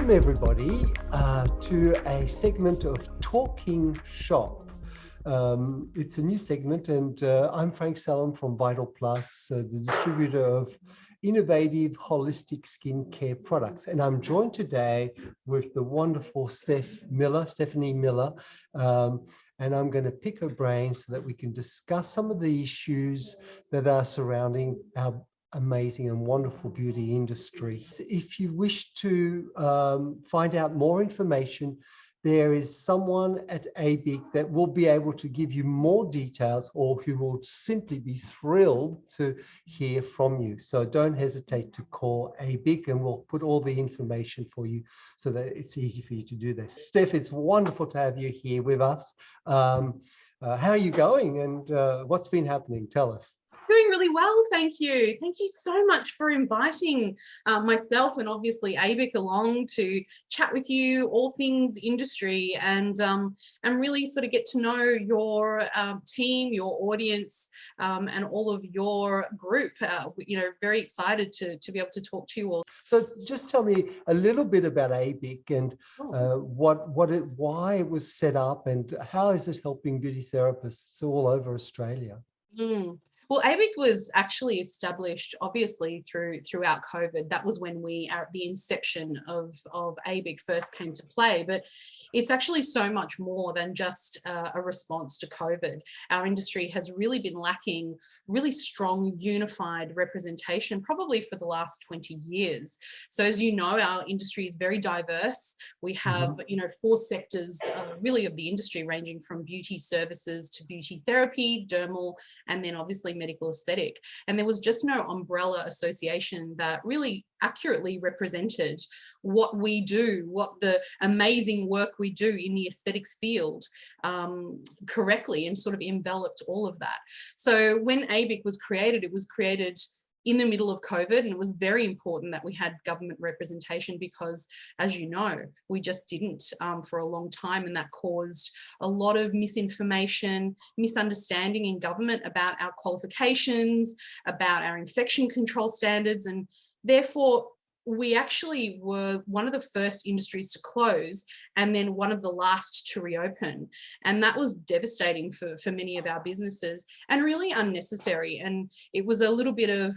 Welcome everybody to a segment of Talking Shop. It's a new segment, and I'm Frank Sellam from Vital Plus, the distributor of innovative holistic skincare products. And I'm joined today with the wonderful Stephanie Milla, and I'm going to pick her brain so that we can discuss some of the issues that are surrounding our amazing and wonderful beauty industry. If you wish to find out more information, there is someone at ABIC that will be able to give you more details, or who will simply be thrilled to hear from you. So don't hesitate to call ABIC, and we'll put all the information for you so that it's easy for you to do this. Steph, it's wonderful to have you here with us. How are you going, and what's been happening? Tell us. Doing really well, thank you. Thank you so much for inviting myself and obviously ABIC along to chat with you all things industry, and really sort of get to know your team, your audience, and all of your group. Very excited to be able to talk to you all. So just tell me a little bit about ABIC and why it was set up, and how is it helping beauty therapists all over Australia? Well, ABIC was actually established, obviously, throughout COVID. That was when the inception of ABIC first came to play. But it's actually so much more than just a response to COVID. Our industry has really been lacking really strong, unified representation, probably for the last 20 years. So as you know, our industry is very diverse. We have, 4 sectors really of the industry, ranging from beauty services to beauty therapy, dermal, and then obviously medical aesthetic. And there was just no umbrella association that really accurately represented what we do, what the amazing work we do in the aesthetics field correctly, and sort of enveloped all of that. So when ABIC was created, it was created in the middle of COVID, and it was very important that we had government representation because, as you know, we just didn't for a long time, and that caused a lot of misinformation, misunderstanding in government about our qualifications, about our infection control standards, and therefore we actually were one of the first industries to close and then one of the last to reopen. And that was devastating for many of our businesses, and really unnecessary. And it was a little bit of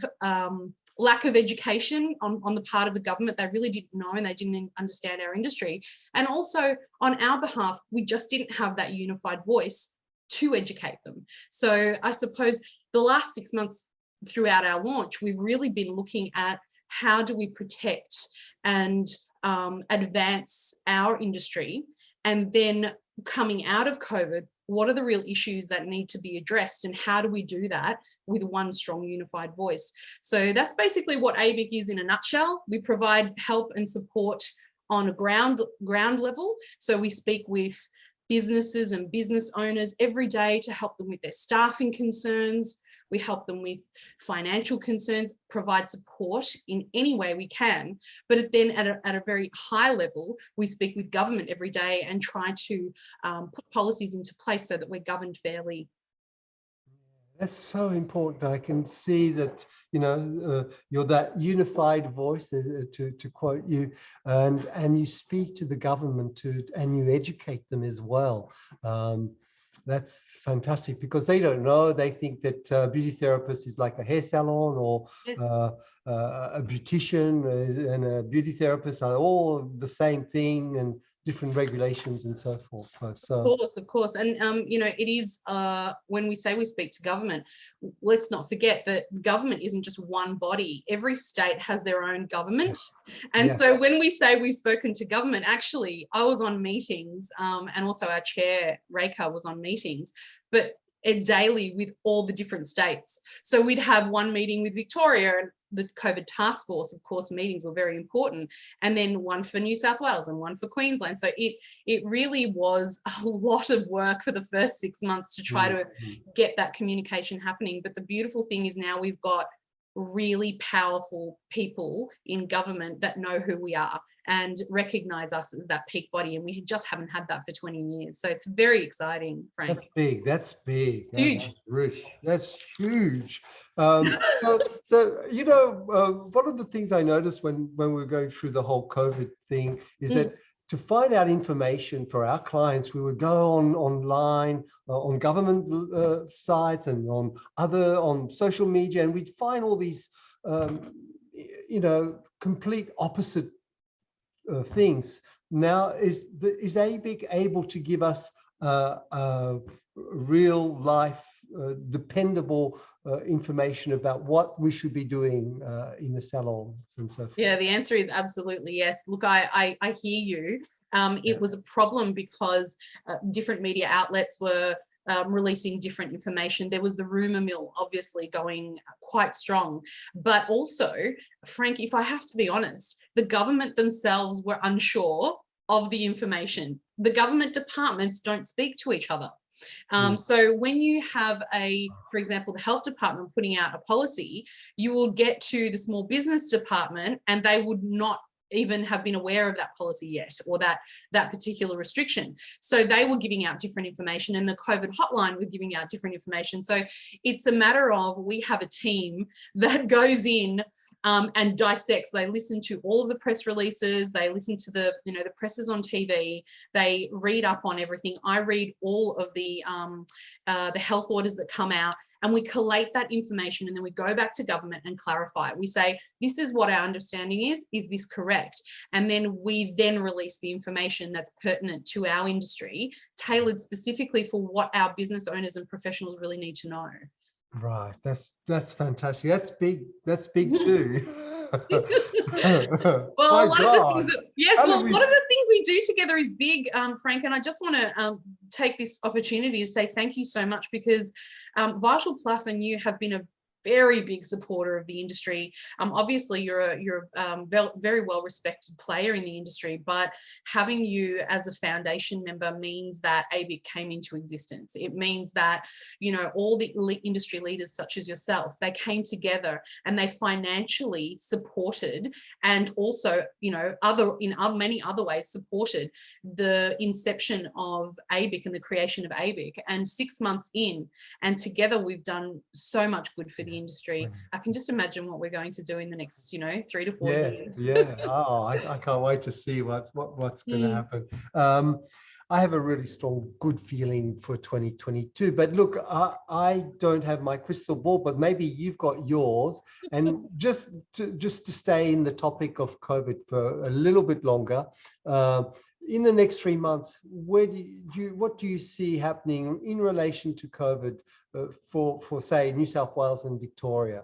lack of education on the part of the government. They really didn't know, and they didn't understand our industry. And also on our behalf, we just didn't have that unified voice to educate them. So I suppose the last 6 months throughout our launch, we've really been looking at how do we protect and advance our industry, and then coming out of COVID, what are the real issues that need to be addressed, and how do we do that with one strong unified voice? So that's basically what ABIC is in a nutshell. We provide help and support on a ground level. So we speak with businesses and business owners every day to help them with their staffing concerns. We help them with financial concerns, provide support in any way we can. But then at a very high level, we speak with government every day and try to put policies into place so that we're governed fairly. That's so important. I can see that, you're that unified voice, to quote you, and you speak to the government and you educate them as well. That's fantastic, because they don't know. They think that beauty therapist is like a hair salon, or Yes. A beautician and a beauty therapist are all the same thing, and different regulations and so forth. So Of course. And, it is, when we say we speak to government, let's not forget that government isn't just one body. Every state has their own government. And so when we say we've spoken to government, actually, I was on meetings, and also our chair, Rekha, was on meetings, but daily with all the different states. So we'd have one meeting with Victoria, and the COVID task force, of course, meetings were very important, and then one for New South Wales and one for Queensland. So it really was a lot of work for the first 6 months to try to get that communication happening. But the beautiful thing is now we've got really powerful people in government that know who we are and recognize us as that peak body. And we just haven't had that for 20 years. So it's very exciting, Frank. That's big. That's big. Huge. That's rich. That's huge. So you know, one of the things I noticed when we were going through the whole COVID thing is that to find out information for our clients, we would go online, on government sites and on social media, and we'd find all these, you know, complete opposite things. Now, is ABIC able to give us real life, dependable information about what we should be doing in the salons and so forth? Yeah, the answer is absolutely yes. Look, I hear you. It was a problem because different media outlets were releasing different information. There was the rumor mill obviously going quite strong, but also, Frank, if I have to be honest, the government themselves were unsure of the information. The government departments don't speak to each other. So when you have for example, the health department putting out a policy, you will get to the small business department and they would not even have been aware of that policy yet, or that particular restriction. So they were giving out different information, and the COVID hotline were giving out different information. So it's a matter of, we have a team that goes in and dissects. They listen to all of the press releases, they listen to the presses on TV, they read up on everything. I read all of the health orders that come out, and we collate that information, and then we go back to government and clarify it. We say, this is what our understanding is this correct? And then we release the information that's pertinent to our industry, tailored specifically for what our business owners and professionals really need to know. Right, that's fantastic. That's big too. Well, a lot of the things we do together is big, Frank, and I just want to take this opportunity to say thank you so much, because Vital Plus and you have been a very big supporter of the industry. Obviously, you're a very well respected player in the industry, but having you as a foundation member means that ABIC came into existence. It means that, you know, all the industry leaders such as yourself, they came together and they financially supported, and also, you know, in many other ways supported the inception of ABIC and the creation of ABIC. And 6 months in, and together we've done so much good for the industry. I can just imagine what we're going to do in the next, 3 to 4 years. Yeah. Oh, I can't wait to see what's going to happen. I have a really strong, good feeling for 2022. But look, I don't have my crystal ball, but maybe you've got yours. And just to stay in the topic of COVID for a little bit longer, in the next 3 months, what do you see happening in relation to COVID for say New South Wales and Victoria?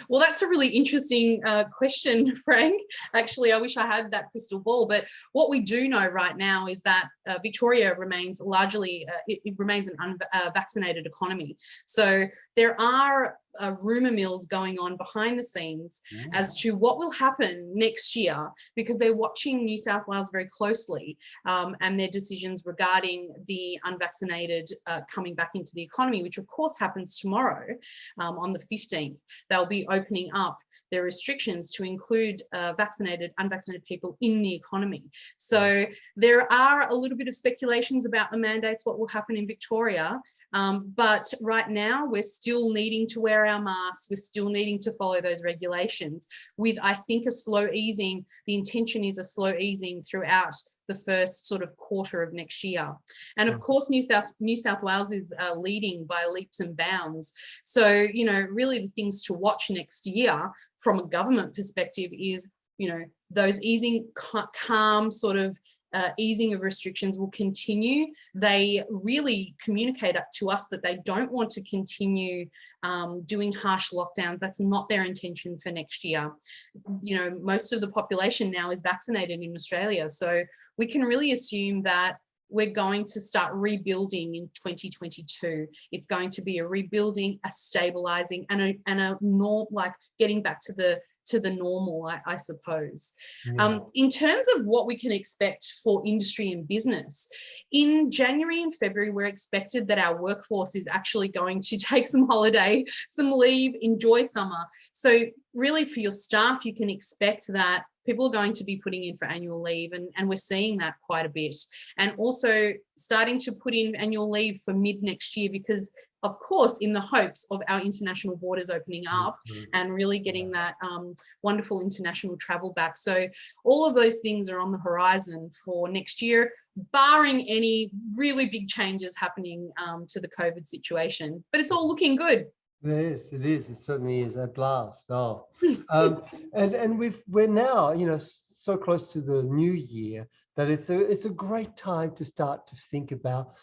Well, that's a really interesting question, Frank. Actually, I wish I had that crystal ball. But what we do know right now is that Victoria remains largely, it remains an unvaccinated economy. So there are rumor mills going on behind the scenes as to what will happen next year, because they're watching New South Wales very closely, and their decisions regarding the unvaccinated coming back into the economy, which of course happens tomorrow on the 15th. They'll be opening up their restrictions to include vaccinated, unvaccinated people in the economy. So there are a little bit of speculations about the mandates, what will happen in Victoria. But right now we're still needing to wear our masks. We're still needing to follow those regulations with, I think, a slow easing. The intention is a slow easing throughout the first sort of quarter of next year. And of course, New South Wales is leading by leaps and bounds. So, really the things to watch next year from a government perspective is, those easing, calm sort of easing of restrictions will continue. They really communicate up to us that they don't want to continue doing harsh lockdowns. That's not their intention for next year. Most of the population now is vaccinated in Australia. So we can really assume that we're going to start rebuilding in 2022. It's going to be a rebuilding, a stabilizing, and a norm, like getting back to to the normal, I suppose. Yeah. In terms of what we can expect for industry and business, in January and February, we're expected that our workforce is actually going to take some holiday, some leave, enjoy summer. So really for your staff, you can expect that people are going to be putting in for annual leave, and we're seeing that quite a bit. And also starting to put in annual leave for mid next year, because of course, in the hopes of our international borders opening up and really getting that wonderful international travel back. So all of those things are on the horizon for next year, barring any really big changes happening to the COVID situation. But it's all looking good. It is. It certainly is at last. Oh, and we're now, so close to the new year that it's a great time to start to think about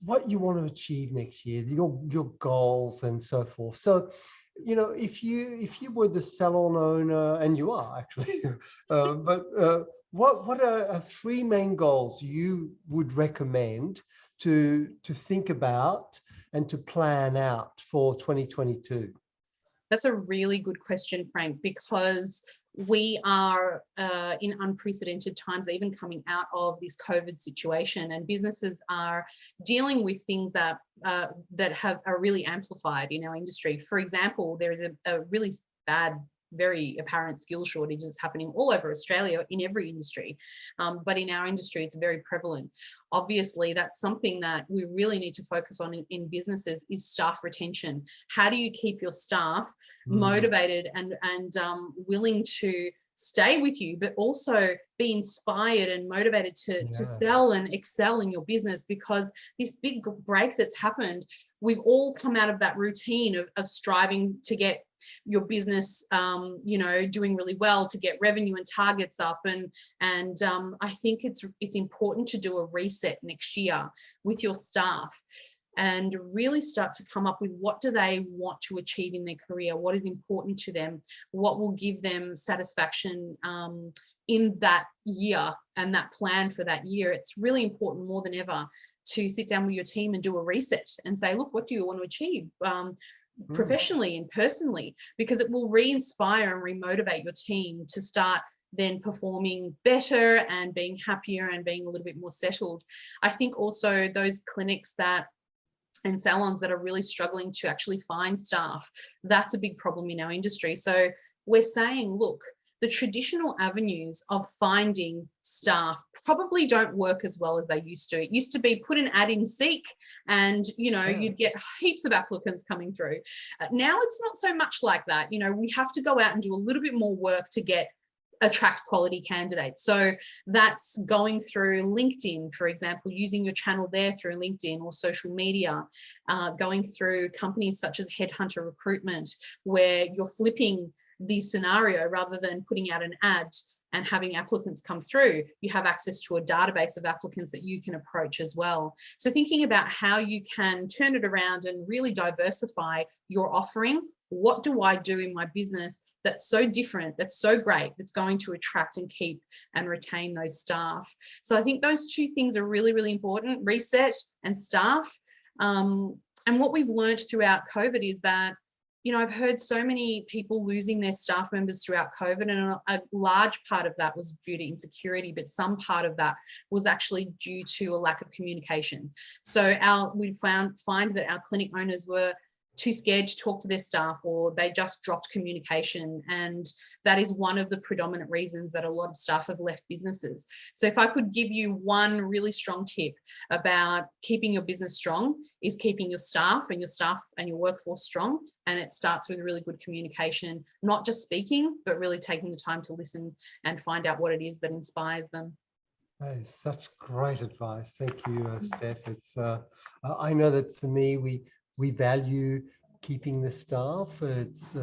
what you want to achieve next year, your goals and so forth. So, if you were the salon owner, and you are actually, but what are three main goals you would recommend to think about and to plan out for 2022? That's a really good question, Frank, because we are in unprecedented times, even coming out of this COVID situation, and businesses are dealing with things that are really amplified in our industry. For example, there is a really bad, very apparent skill shortage that's happening all over Australia in every industry. But in our industry, it's very prevalent. Obviously, that's something that we really need to focus on in businesses is staff retention. How do you keep your staff motivated and willing to stay with you, but also be inspired and motivated to sell and excel in your business? Because this big break that's happened, we've all come out of that routine of striving to get your business, doing really well, to get revenue and targets up. And I think it's important to do a reset next year with your staff and really start to come up with what do they want to achieve in their career, what is important to them, what will give them satisfaction in that year and that plan for that year. It's really important more than ever to sit down with your team and do a reset and say, look, what do you want to achieve? Professionally and personally, because it will re-inspire and re-motivate your team to start then performing better and being happier and being a little bit more settled. I think also those clinics and salons that are really struggling to actually find staff, that's a big problem in our industry. So we're saying, look, the traditional avenues of finding staff probably don't work as well as they used to. It used to be put an ad in Seek and, you'd get heaps of applicants coming through. Now it's not so much like that. We have to go out and do a little bit more work to attract quality candidates. So that's going through LinkedIn, for example, using your channel there through LinkedIn or social media, going through companies such as Headhunter Recruitment, where you're flipping the scenario rather than putting out an ad and having applicants come through. You have access to a database of applicants that you can approach as well. So thinking about how you can turn it around and really diversify your offering. What do I do in my business that's so different, that's so great, that's going to attract and keep and retain those staff? So I think those two things are really, really important, reset and staff. And what we've learned throughout COVID is that I've heard so many people losing their staff members throughout COVID, and a large part of that was due to insecurity, but some part of that was actually due to a lack of communication. So we find that our clinic owners were too scared to talk to their staff, or they just dropped communication. And that is one of the predominant reasons that a lot of staff have left businesses. So if I could give you one really strong tip about keeping your business strong, is keeping your staff and your workforce strong. And it starts with really good communication, not just speaking, but really taking the time to listen and find out what it is that inspires them. That is such great advice. Thank you, Steph. It's I know that for me, we value keeping the staff. It's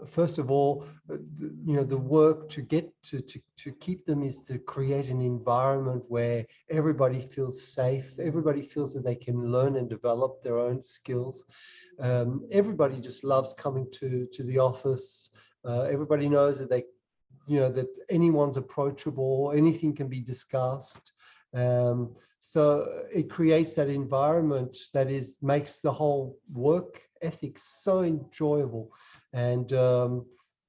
first of all, the work to get to keep them is to create an environment where everybody feels safe, everybody feels that they can learn and develop their own skills. Everybody just loves coming to the office. Everybody knows that that anyone's approachable, anything can be discussed. So it creates that environment that makes the whole work ethic so enjoyable. And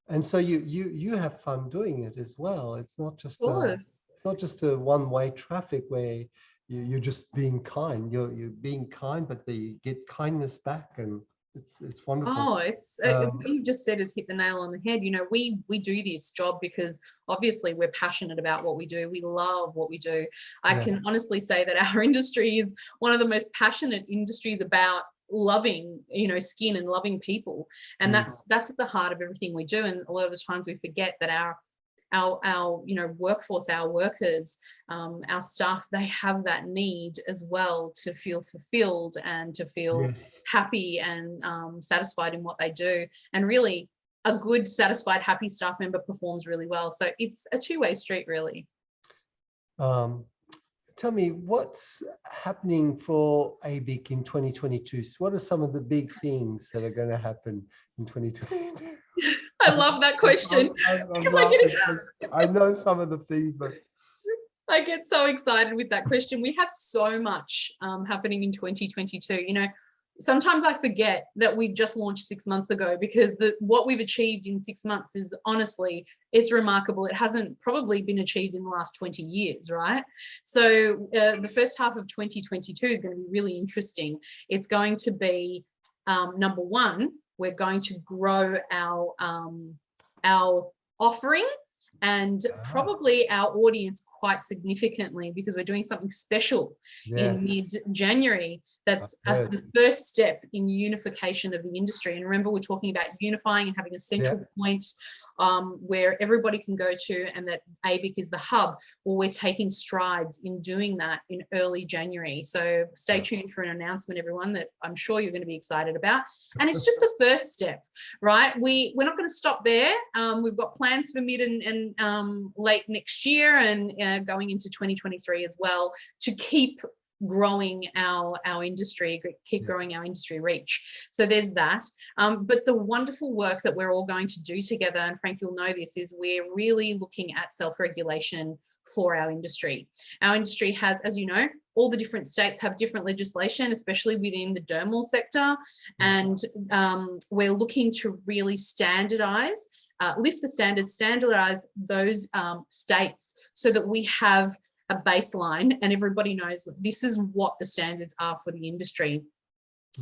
And so you have fun doing it as well. It's not just Of course. it's not just a one-way traffic where you're just being kind. You're being kind, but you get kindness back, and it's wonderful. Oh, it's what you've just said has hit the nail on the head. You know, we do this job because obviously we're passionate about what we do. We love what we do. I can honestly say that our industry is one of the most passionate industries about loving, you know, skin and loving people, and that's at the heart of everything we do. And a lot of the times we forget that our you know, workforce, our workers, our staff, they have that need as well to feel fulfilled and to feel happy and satisfied in what they do. And really, a good, satisfied, happy staff member performs really well. So it's a two-way street, really. Tell me, what's happening for ABIC in 2022? So what are some of the big things that are going to happen in 2022? I love that question. I know some of the things, but I get so excited with that question. We have so much happening in 2022. You know, sometimes I forget that we just launched 6 months ago, because what we've achieved in 6 months is, honestly, it's remarkable. It hasn't probably been achieved in the last 20 years, right? So the first half of 2022 is going to be really interesting. It's going to be, number one, we're going to grow our offering and probably our audience quite significantly, because we're doing something special in mid-January. That's the first step in unification of the industry. And remember, we're talking about unifying and having a central point where everybody can go to, and that ABIC is the hub. Well, we're taking strides in doing that in early January. So stay tuned for an announcement, everyone, that I'm sure you're going to be excited about. And it's just the first step, right? We're not going to stop there. We've got plans for mid and late next year, and going into 2023 as well, to keep growing our industry, keep growing our industry reach. So there's that. But the wonderful work that we're all going to do together, and Frank, you'll know this, is we're really looking at self-regulation for our industry. Our industry has, as you know, all the different states have different legislation, especially within the dermal sector. And we're looking to really standardize, lift the standards, standardize those states, so that we have a baseline and everybody knows that this is what the standards are for the industry.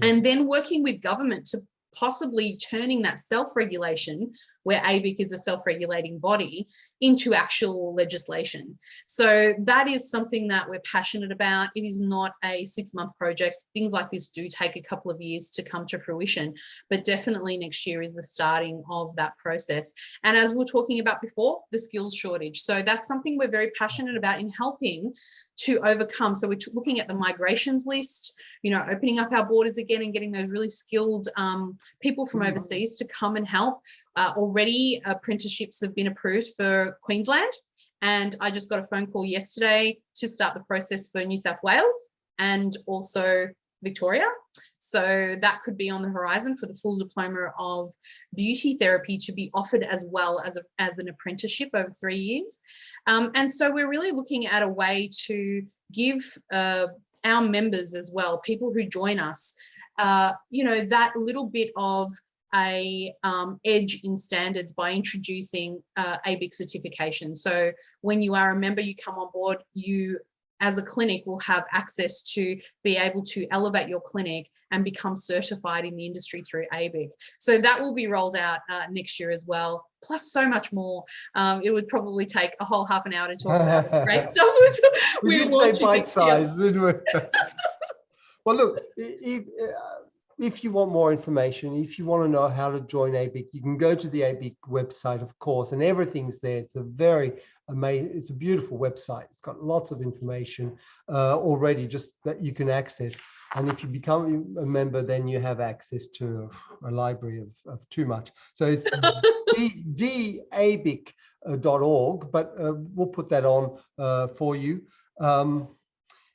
And then working with government to possibly turning that self-regulation, where ABIC is a self-regulating body, into actual legislation. So that is something that we're passionate about. It is not a 6-month project. Things like this do take a couple of years to come to fruition, but definitely next year is the starting of that process. And as we were talking about before, the skills shortage. So that's something we're very passionate about in helping to overcome. So we're looking at the migrations list, you know, opening up our borders again and getting those really skilled people from overseas to come and help. Already apprenticeships have been approved for Queensland, and I just got a phone call yesterday to start the process for New South Wales and also Victoria. So that could be on the horizon for the full diploma of beauty therapy to be offered as well as an apprenticeship over 3 years. And so we're really looking at a way to give our members as well, people who join us, you know, that little bit of a edge in standards by introducing ABIC certification. So when you are a member, you come on board, you as a clinic will have access to be able to elevate your clinic and become certified in the industry through ABIC. So that will be rolled out next year as well, plus so much more. It would probably take a whole half an hour to talk about the great stuff. We did say bite size, didn't we? Well, look, if you want more information, if you want to know how to join ABIC, you can go to the ABIC website, of course, and everything's there. It's a very amazing, it's a beautiful website. It's got lots of information already just that you can access. And if you become a member, then you have access to a library of too much. So it's dabic.org, but we'll put that on for you.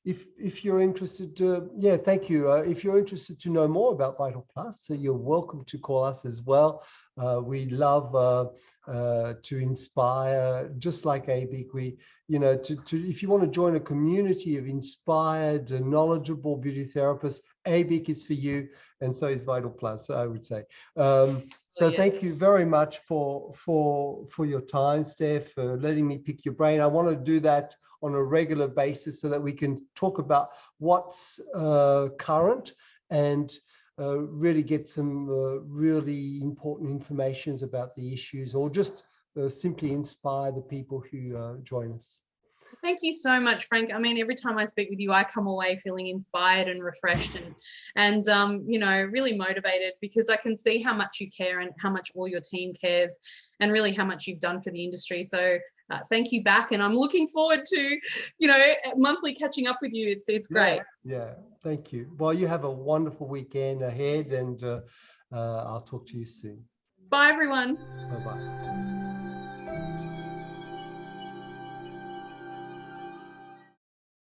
If you're interested to, thank you. If you're interested to know more about Vital Plus, so you're welcome to call us as well. We love to inspire, just like ABIC. We, you know, if you want to join a community of inspired, knowledgeable beauty therapists, ABIC is for you, and so is Vital Plus, I would say. So thank you very much for your time, Steph, for letting me pick your brain. I want to do that on a regular basis so that we can talk about what's current and really get some really important information about the issues, or just simply inspire the people who join us. Thank you so much, Frank. I mean, every time I speak with you, I come away feeling inspired and refreshed and you know, really motivated, because I can see how much you care and how much all your team cares, and really how much you've done for the industry. So thank you back. And I'm looking forward to, you know, monthly catching up with you. It's great. Yeah, thank you. Well, you have a wonderful weekend ahead, and I'll talk to you soon. Bye, everyone. Bye-bye.